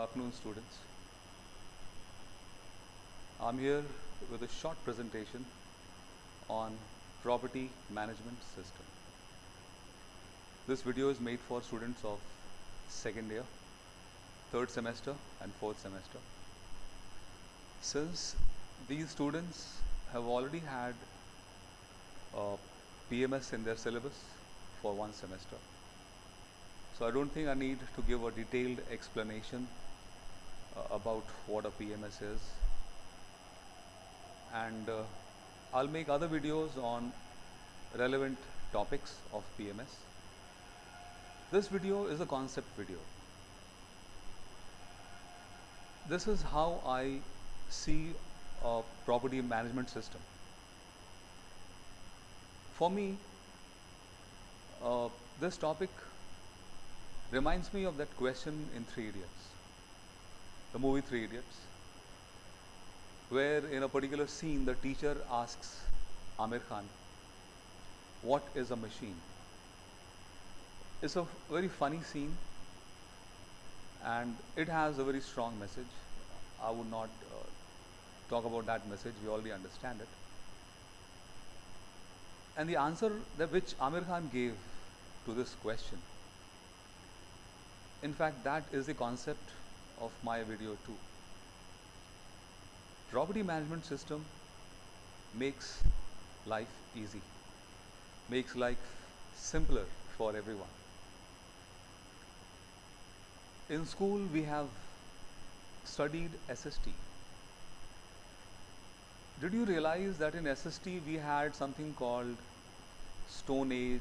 afternoon, students. I'm here with a short presentation on property management system. This video is made for students of second year, third semester and fourth semester. Since these students have already had PMS in their syllabus for one semester, so I don't think I need to give a detailed explanation about what a PMS is, and I'll make other videos on relevant topics of PMS. This video is a concept video. This is how I see a property management system. For me, this topic reminds me of that question in Three Idiots, the movie Three Idiots, where in a particular scene the teacher asks Aamir Khan, what is a machine? It's a very funny scene and it has a very strong message. I would not talk about that message, we already understand it. And the answer that which Aamir Khan gave to this question, in fact, that is the concept of my video too. Property management system makes life easy, makes life simpler for everyone. In school, we have studied SST. Did you realize that in SST we had something called Stone Age,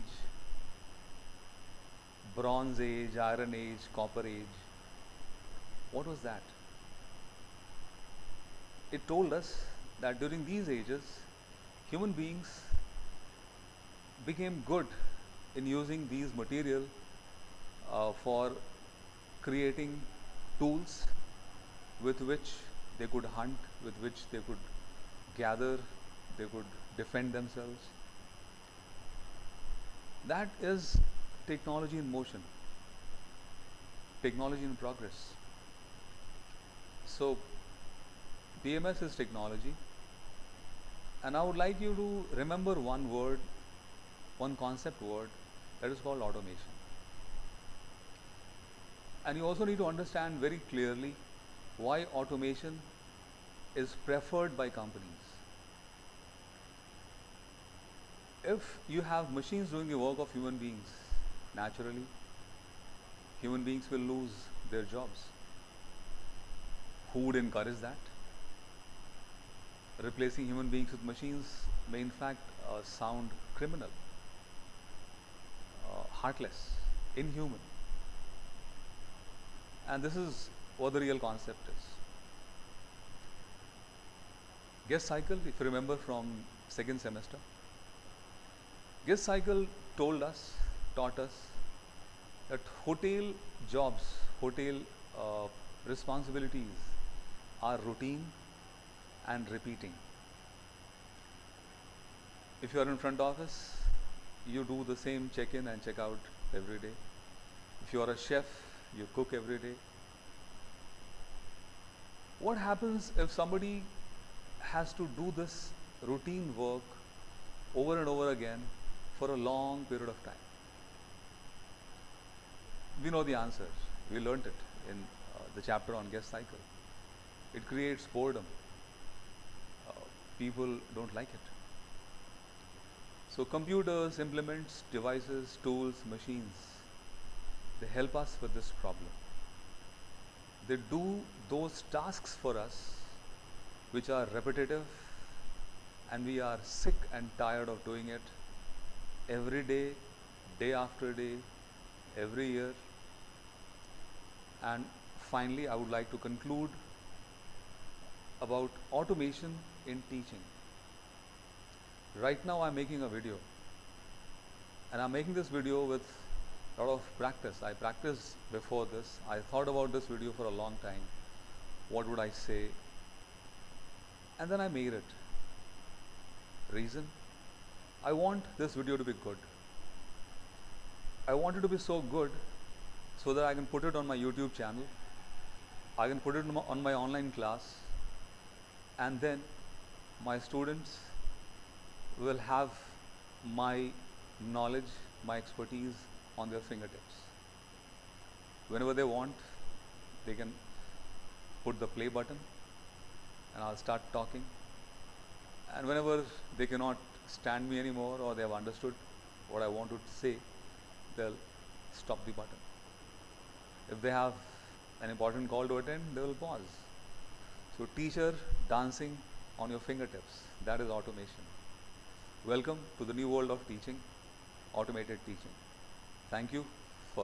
Bronze Age, Iron Age, Copper Age? What was that? It told us that during these ages, human beings became good in using these material for creating tools with which they could hunt, with which they could gather, they could defend themselves. That is technology in motion, technology in progress. So PMS is technology, and I would like you to remember one word, one concept word, that is called automation. And you also need to understand very clearly why automation is preferred by companies. If you have machines doing the work of human beings, naturally, human beings will lose their jobs. Who would encourage that? Replacing human beings with machines may in fact sound criminal, heartless, inhuman. And this is what the real concept is. Guest cycle, if you remember from second semester, guest cycle taught us that hotel jobs, hotel responsibilities are routine and repeating. If you are in front office, you do the same check-in and check-out every day. If you are a chef, you cook every day. What happens if somebody has to do this routine work over and over again for a long period of time? We know the answer. We learnt it in the chapter on guest cycle. It creates boredom. People don't like it. So computers, implements, devices, tools, machines, they help us with this problem. They do those tasks for us which are repetitive, and we are sick and tired of doing it every day, day after day, every year. And finally, I would like to conclude about automation in teaching. Right now I'm making a video, and I'm making this video with a lot of practice. I practiced before this. I thought about this video for a long time. What would I say? And then I made it. Reason? I want this video to be good. I want it to be so good so that I can put it on my YouTube channel. I can put it on my online class, and then my students will have my knowledge, my expertise on their fingertips. Whenever they want, they can put the play button and I'll start talking. And whenever they cannot stand me anymore or they have understood what I want to say, they'll stop the button. If they have an important call to attend, they will pause. So teacher dancing on your fingertips, that is automation. Welcome to the new world of teaching, automated teaching. Thank you